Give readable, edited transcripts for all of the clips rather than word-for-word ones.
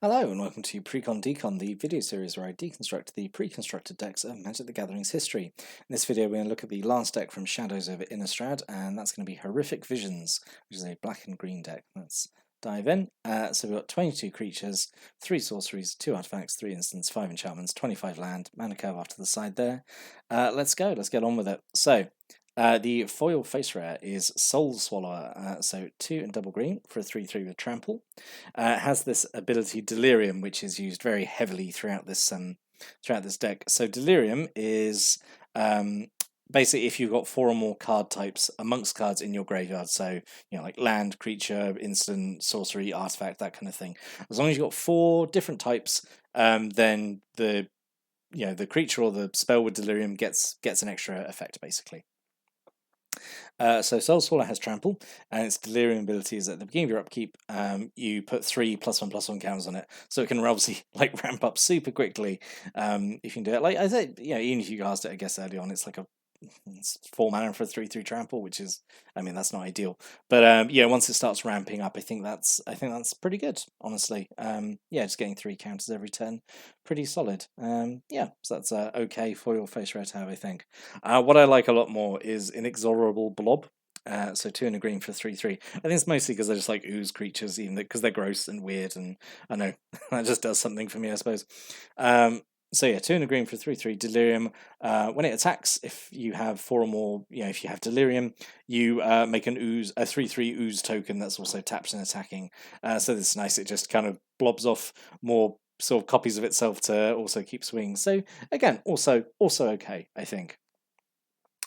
Hello and welcome to Precon Decon, the video series where I deconstruct the pre-constructed decks of Magic the Gathering's history. In this video we're going to look at the last deck from Shadows over Innistrad, and that's going to be Horrific Visions, which is a black and green deck. Let's dive in. So we've got 22 creatures, 3 sorceries, 2 artifacts, 3 instants, 5 enchantments, 25 land, mana curve off to the side there. Let's go, let's get on with it. So, the foil face rare is Soul Swallower, so 2 and double green for a 3/3 with trample. It has this ability Delirium, which is used very heavily throughout this deck. So Delirium is basically if you've got 4 or more card types amongst cards in your graveyard, so like land, creature, instant, sorcery, artifact, that kind of thing. As long as you've got 4 different types, then the creature or the spell with Delirium gets an extra effect basically. So Soul Swallower has Trample, and its Delirium ability is at the beginning of your upkeep, you put 3 +1/+1 counters on it, so it can obviously ramp up super quickly if you can do it. Like I said, even if you cast it, I guess early on, it's 4 mana for a 3/3 trample, which is, I mean, that's not ideal. But once it starts ramping up, I think that's pretty good, honestly. Just getting 3 counters every turn, pretty solid. So that's okay for your face rare to have, I think. What I like a lot more is Inexorable Blob. So 2 and a green for 3/3. I think it's mostly because I just like ooze creatures, even because they're gross and weird, and I know that just does something for me, I suppose. 2 and a green for 3/3 Delirium. When it attacks, if you have 4 or more, if you have Delirium, you make a 3/3 ooze token that's also taps and attacking. So this is nice. It just kind of blobs off more sort of copies of itself to also keep swinging. So again, also okay, I think.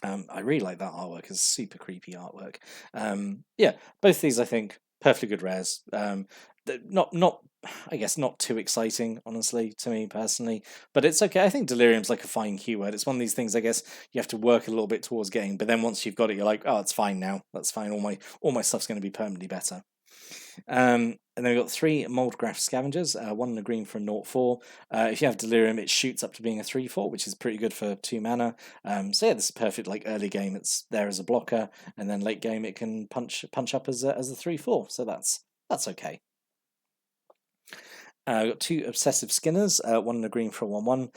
I really like that artwork. It's super creepy artwork. Both these I think perfectly good rares. Not I guess not too exciting, honestly, to me personally, but it's okay. I think Delirium's like a fine keyword. It's one of these things I guess you have to work a little bit towards getting, but then once you've got it, you're like, oh, it's fine now. That's fine. All my stuff's going to be permanently better. And then we've got 3 Moldgraph Scavengers, 1 and a green for a 0/4. If you have Delirium, it shoots up to being a 3/4, which is pretty good for 2 mana. This is perfect. Like early game, it's there as a blocker, and then late game, it can punch up as a 3/4. So that's okay. We've got 2 Obsessive Skinners, 1 and a green for a 1/1.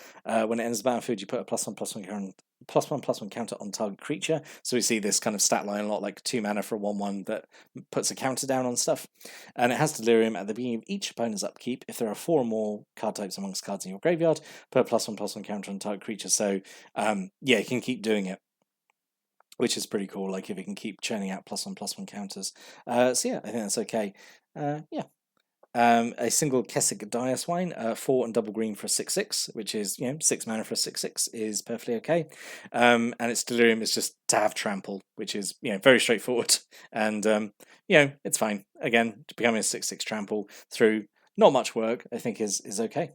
When it enters the battlefield, you put a +1/+1 counter on target creature. So we see this kind of stat line a lot, like 2 mana for a 1/1 that puts a counter down on stuff. And it has Delirium at the beginning of each opponent's upkeep. If there are 4 or more card types amongst cards in your graveyard, put a +1/+1 counter on target creature. So you can keep doing it, which is pretty cool. Like if it can keep churning out +1/+1 counters. I think that's okay. A single Kessig Diaswine, 4 and double green for a 6/6, which is 6 mana for a 6/6 is perfectly okay. And its Delirium is just to have Trample, which is very straightforward, and it's fine. Again, becoming a 6/6 Trample through not much work, I think is okay.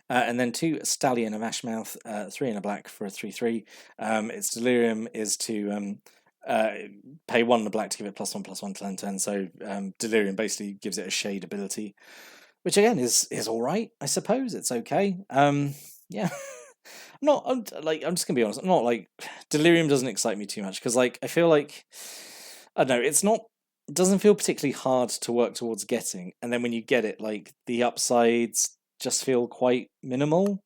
And then 2 Stallion of Ashmouth, 3 and a black for a 3/3. Its Delirium is to pay 1 and a black to give it +1/+1 to end turn. So Delirium basically gives it a shade ability, which again is all right, I suppose. It's okay. I'm just gonna be honest. I'm not like Delirium doesn't excite me too much because I feel like I don't know. It doesn't feel particularly hard to work towards getting, and then when you get it, like the upsides just feel quite minimal.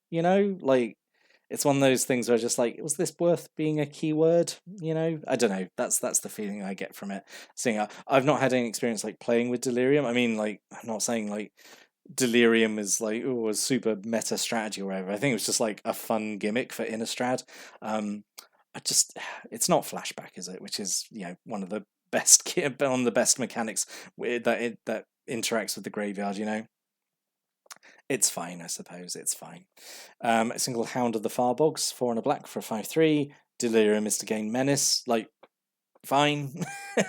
It's one of those things where just like, was this worth being a keyword? I don't know. That's the feeling I get from it. Seeing I've not had any experience like playing with Delirium. I mean, like, I'm not saying like Delirium is like a super meta strategy or whatever. I think it was just like a fun gimmick for Innistrad. It's not flashback, is it? Which is one of the best on the best mechanics that interacts with the graveyard. It's fine, I suppose. It's fine. A single Hound of the Farbogs, 4 and a black for a 5/3. Delirium is to gain Menace. Like, fine.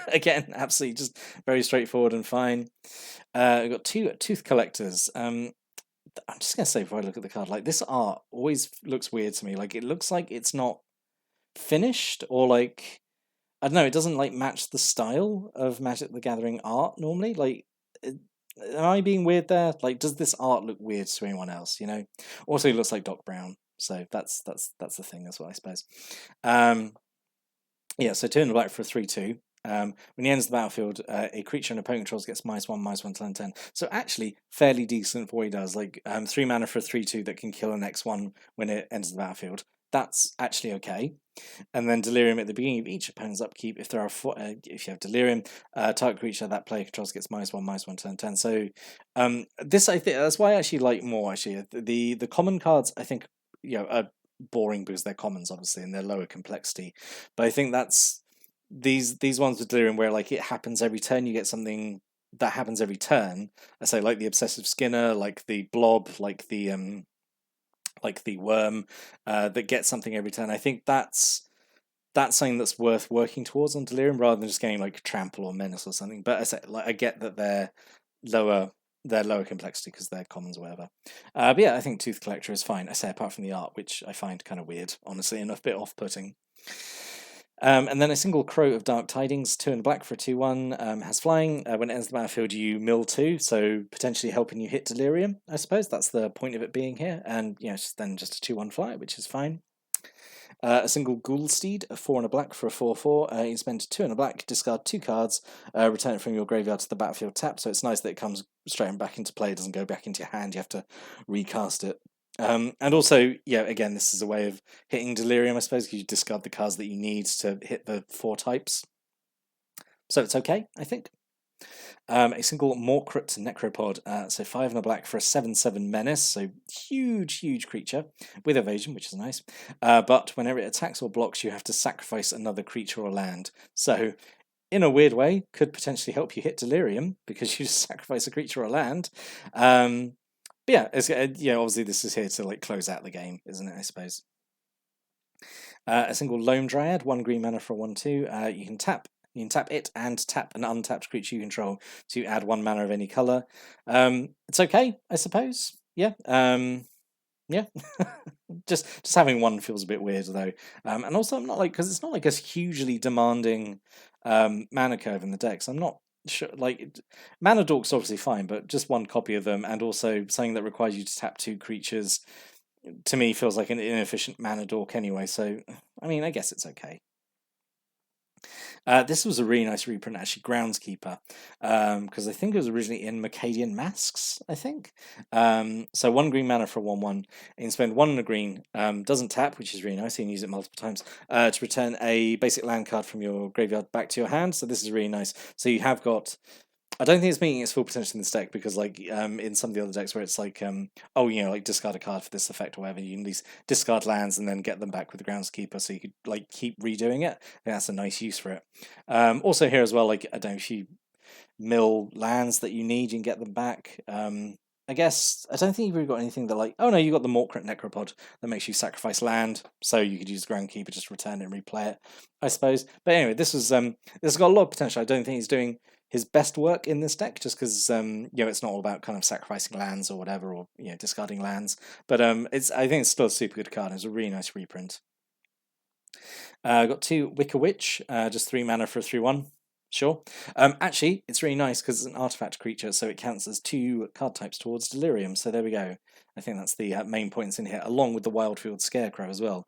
Again, absolutely just very straightforward and fine. We've got 2 Tooth Collectors. I'm just going to say before I look at the card, like, this art always looks weird to me. Like, it looks like it's not finished, or like, I don't know, it doesn't like match the style of Magic the Gathering art normally. Like, am I being weird there? Like, does this art look weird to anyone else? Also, it looks like Doc Brown, so that's the thing as well, I suppose. So 2 and a black for a 3/2. When he enters the battlefield, a creature an opponent controls gets -1/-1 till end turn. So actually, fairly decent for what he does. Like 3 mana for a 3/2 that can kill an X1 when it enters the battlefield. That's actually okay. And then Delirium at the beginning of each opponent's upkeep. If there are if you have Delirium, target creature that player controls gets -1/-1 till end turn. So this I think that's why I actually like more. Actually, the common cards I think are boring because they're commons obviously and they're lower complexity. But I think that's these ones with Delirium where like it happens every turn. You get something that happens every turn. I say like the Obsessive Skinner, like the Blob, like the worm that gets something every turn. I think that's something that's worth working towards on Delirium rather than just getting like Trample or Menace or something. But I say, like, I get that they're lower complexity because they're commons or whatever. But yeah, I think Tooth Collector is fine. I say apart from the art, which I find kind of weird, honestly, and a bit off-putting. And then a single Crow of Dark Tidings, 2 and black for a 2/1, has flying. When it enters the battlefield, you mill 2, so potentially helping you hit Delirium, I suppose. That's the point of it being here. And it's then just a 2/1 fly, which is fine. A single Ghoulsteed, a 4 and a black for a 4/4. You spend 2 and a black, discard 2 cards, return it from your graveyard to the battlefield tap. So it's nice that it comes straight back into play. It doesn't go back into your hand. You have to recast it. And also, again, this is a way of hitting Delirium, I suppose, because you discard the cards that you need to hit the 4 types. So it's okay, I think. A single Morcrypt Necropod, so 5 and a black for a 7/7 menace, so huge creature with evasion, which is nice. But whenever it attacks or blocks, you have to sacrifice another creature or land. So, in a weird way, could potentially help you hit Delirium because you just sacrifice a creature or land. But yeah, obviously this is here to like close out the game, isn't it? I suppose. A single Loam Dryad, 1 green mana for a 1/2. You can tap it and tap an untapped creature you control to add 1 mana of any color. It's okay, I suppose. Yeah. Yeah. just having 1 feels a bit weird though. And also I'm not like because it's not like a hugely demanding mana curve in the deck. So I'm not sure. Like Mana Dork's obviously fine, but just 1 copy of them, and also something that requires you to tap 2 creatures, to me feels like an inefficient Mana Dork anyway. So I mean, I guess it's okay. This was a really nice reprint, actually, Groundskeeper, because I think it was originally in Mercadian Masks, I think. So 1 green mana for a 1/1, and you spend 1 and a green, doesn't tap, which is really nice, you can use it multiple times, to return a basic land card from your graveyard back to your hand, so this is really nice. So you have got... I don't think it's meeting its full potential in this deck because, like, in some of the other decks where it's like, like discard a card for this effect or whatever, you can at least discard lands and then get them back with the Groundskeeper, so you could like keep redoing it. I think that's a nice use for it. Also here as well, like I don't know if you mill lands that you need, you can get them back. I guess I don't think you've really got anything that like. Oh no, you got the Morcrypt Necropod that makes you sacrifice land, so you could use the Groundskeeper, just return it and replay it, I suppose. But anyway, this has got a lot of potential. I don't think he's doing his best work in this deck, just because it's not all about kind of sacrificing lands or whatever, or discarding lands. But I think it's still a super good card. It's a really nice reprint. Got 2 Wicker Witch, just 3 mana for a 3/1. Sure. Actually, it's really nice because it's an artifact creature, so it counts as 2 card types towards Delirium. So there we go. I think that's the main points in here, along with the Wildfield Scarecrow as well.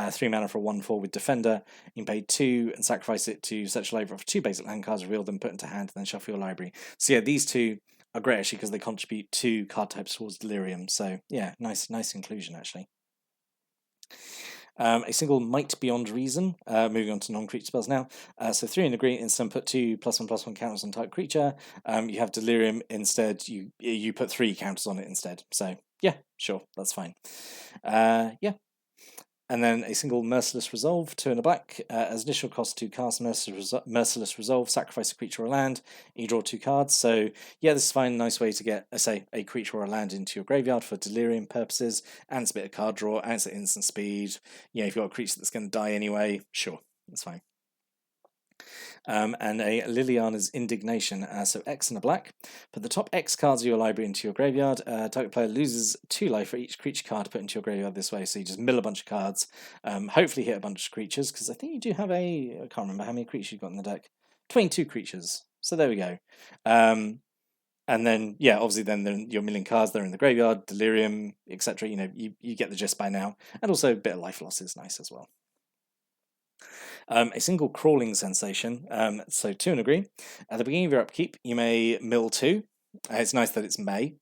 3 mana for a 1/4 with Defender. You can pay 2 and sacrifice it to search your library for 2 basic land cards, reveal them, put into hand, and then shuffle your library. So yeah, these 2 are great actually because they contribute 2 card types towards Delirium. So yeah, nice inclusion actually. A single Might Beyond Reason, moving on to non-creature spells now. So 3 in a green, instant put 2 +1/+1 counters on type creature. You have Delirium instead, you put 3 counters on it instead. So yeah, sure, that's fine. Yeah. And then a single Merciless Resolve, 2 in a black. As initial cost to cast Merciless Resolve, sacrifice a creature or land. You draw 2 cards. So yeah, this is fine. Nice way to get, say, a creature or a land into your graveyard for Delirium purposes. And it's a bit of card draw, and it's at instant speed. If you've got a creature that's going to die anyway, sure, that's fine. And a Liliana's Indignation, so X and a black. Put the top X cards of your library into your graveyard. Target player loses 2 life for each creature card put into your graveyard this way, so you just mill a bunch of cards, hopefully hit a bunch of creatures, because I think you do have I can't remember how many creatures you've got in the deck. 22 creatures, so there we go. And then, yeah, obviously then your milling cards, they're in the graveyard, Delirium, etc. You get the gist by now. And also a bit of life loss is nice as well. A single crawling sensation, so 2 and a green. At the beginning of your upkeep, you may mill 2. It's nice that it's May.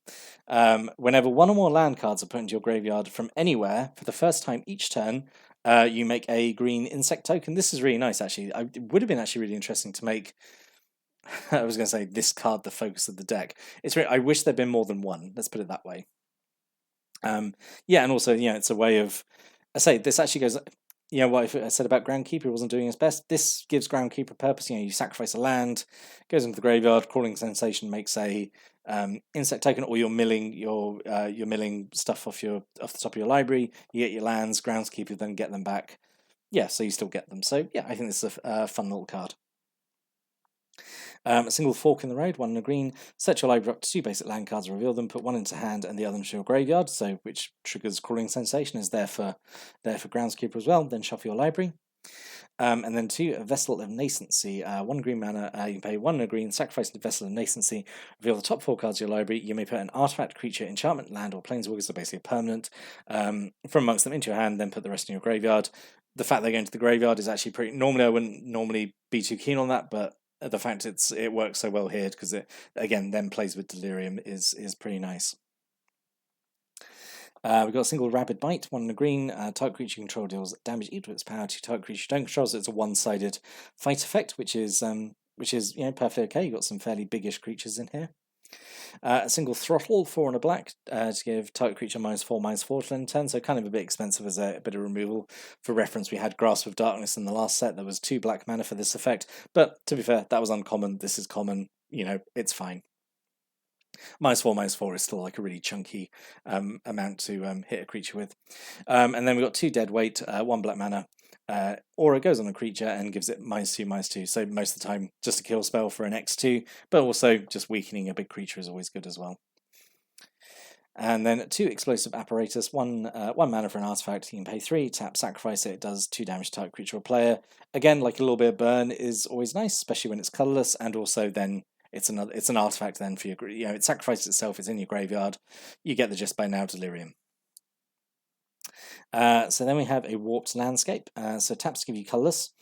Whenever one or more land cards are put into your graveyard from anywhere, for the first time each turn, you make a green insect token. This is really nice, actually. It would have been actually really interesting to make. I was going to say this card the focus of the deck. I wish there'd been more than one. Let's put it that way. Yeah, and also, it's a way of. I say this actually goes. What I said about Groundkeeper wasn't doing his best. This gives Groundkeeper purpose. You sacrifice a land, goes into the graveyard. Crawling Sensation makes a insect token, or you're milling stuff off the top of your library. You get your lands. Groundskeeper then get them back. Yeah, so you still get them. So yeah, I think this is a fun little card. A single fork in the road, 1 and a green. Set your library up to 2 basic land cards, reveal them, put 1 into hand and the other into your graveyard. So which triggers Crawling Sensation, is there for Groundskeeper as well. Then shuffle your library. And then 2, a Vessel of Nascency. 1 green mana, you can pay 1 and a green, sacrifice the Vessel of Nascency, reveal the top 4 cards of your library. You may put an artifact, creature, enchantment, land, or planeswalker, so basically a permanent, from amongst them into your hand, then put the rest in your graveyard. The fact they're going to the graveyard is actually pretty. Normally, I wouldn't normally be too keen on that, but the fact it works so well here, because it again then plays with Delirium, is pretty nice. We've got a single Rabid Bite, 1 and a green. Target creature you control deals damage equal to its power to target creature you don't control. So it's a one-sided fight effect, which is perfectly okay. You've got some fairly biggish creatures in here. A single Throttle, 4 and a black, to give target creature -4/-4 to end turn. So kind of a bit expensive as a bit of removal. For reference, we had Grasp of Darkness in the last set. There was 2 black mana for this effect, but to be fair, that was uncommon. This is common. It's fine. -4/-4 is still like a really chunky amount to hit a creature with. And then we've got 2 dead weight, 1 black mana. Aura goes on a creature and gives it -2/-2. So most of the time, just a kill spell for an X2, but also just weakening a big creature is always good as well. And then 2 Explosive Apparatus, 1 mana for an artifact. You can pay 3, tap, sacrifice it. It does 2 damage to target creature or player. Again, like a little bit of burn is always nice, especially when it's colorless, and also then it's an artifact then for your. It sacrifices itself. It's in your graveyard. You get the gist by now. Delirium. So then we have a Warped Landscape. So taps give you colorless,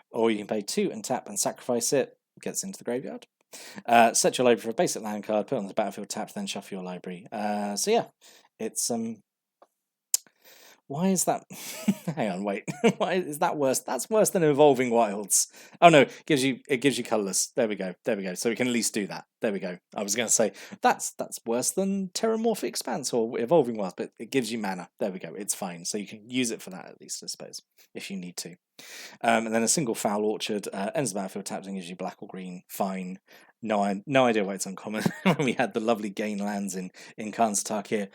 or you can pay 2 and tap and sacrifice it. Gets into the graveyard. Set your library for a basic land card, put it on the battlefield, tapped, then shuffle your library. So yeah, it's Why is that? Hang on, wait. Why is that worse? That's worse than Evolving Wilds. Oh no, it gives you colorless. There we go. So we can at least do that. There we go. I was going to say that's worse than Terramorphic Expanse or Evolving Wilds, but it gives you mana. There we go. It's fine. So you can use it for that at least, I suppose, if you need to. And then a single Foul Orchard ends the battlefield, tapped and gives you black or green. Fine. No idea why it's uncommon. When we had the lovely gain lands in Karnataka here.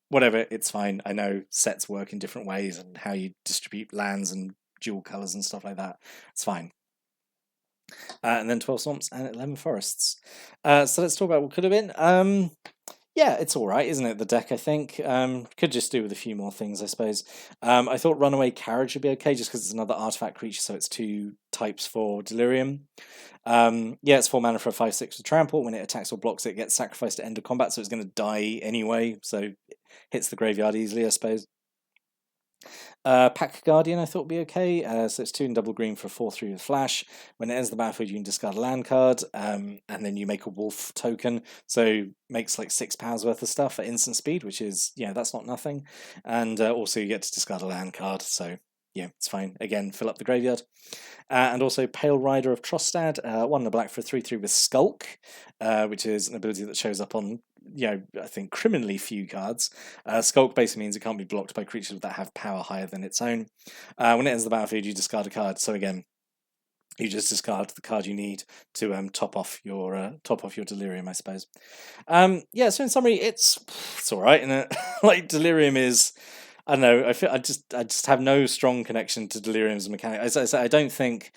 Whatever, it's fine. I know sets work in different ways and how you distribute lands and dual colours and stuff like that. It's fine. And then 12 Swamps and 11 Forests. So let's talk about what could have been. Yeah, it's all right, isn't it? The deck, I think. Could just do with a few more things, I suppose. I thought Runaway Carriage would be okay, just because it's another artifact creature, so it's 2 types for Delirium. Yeah, it's 4 mana for a 5/6 with Trample. When it attacks or blocks, it gets sacrificed at end of combat, so it's going to die anyway, so hits the graveyard easily, I suppose. Pack Guardian I thought would be okay. So it's 2 and double green for 4/3 with Flash. When it ends the battlefield, you can discard a land card, and then you make a wolf token. So makes like 6 pounds worth of stuff at instant speed, which is, that's not nothing. And also you get to discard a land card, so yeah, it's fine. Again, fill up the graveyard. And also Pale Rider of Trostad, 1 and a black for 3/3 with Skulk, which is an ability that shows up on, I think criminally few cards. Skulk basically means it can't be blocked by creatures that have power higher than its own. When it enters the battlefield, you discard a card. So again, you just discard the card you need to top off your Delirium, I suppose. Yeah. So in summary, it's all right, isn't it? Like Delirium is. I don't know. I just have no strong connection to Delirium's mechanic. As I say, I don't think.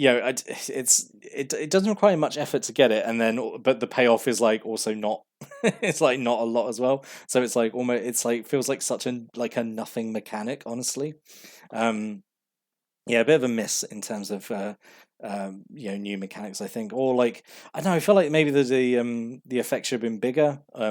It doesn't require much effort to get it, but the payoff is like also not. It's like not a lot as well. So it's like almost. It's like feels like such a nothing mechanic, honestly. Yeah, a bit of a miss in terms of new mechanics, I think, or like I don't know. I feel like maybe the effect should have been bigger. I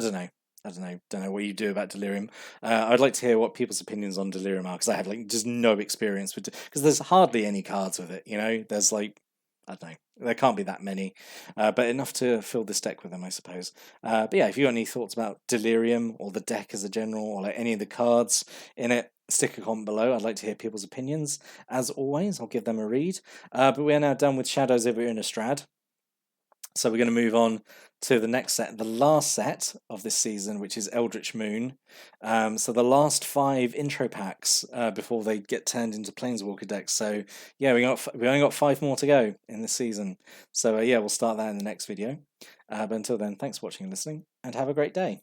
don't know. I don't know what you do about Delirium. I'd like to hear what people's opinions on Delirium are, because I have like just no experience with, because there's hardly any cards with it. You know, there's like, I don't know, there can't be that many, but enough to fill this deck with them, I suppose. But yeah, if you got any thoughts about Delirium or the deck as a general, or like any of the cards in it, stick a comment below. I'd like to hear people's opinions. As always, I'll give them a read. But we are now done with Shadows over Innistrad. So we're going to move on to the next set, the last set of this season, which is Eldritch Moon. So the last 5 intro packs before they get turned into Planeswalker decks. So yeah, we only got 5 more to go in this season. So yeah, we'll start that in the next video. But until then, thanks for watching and listening, and have a great day.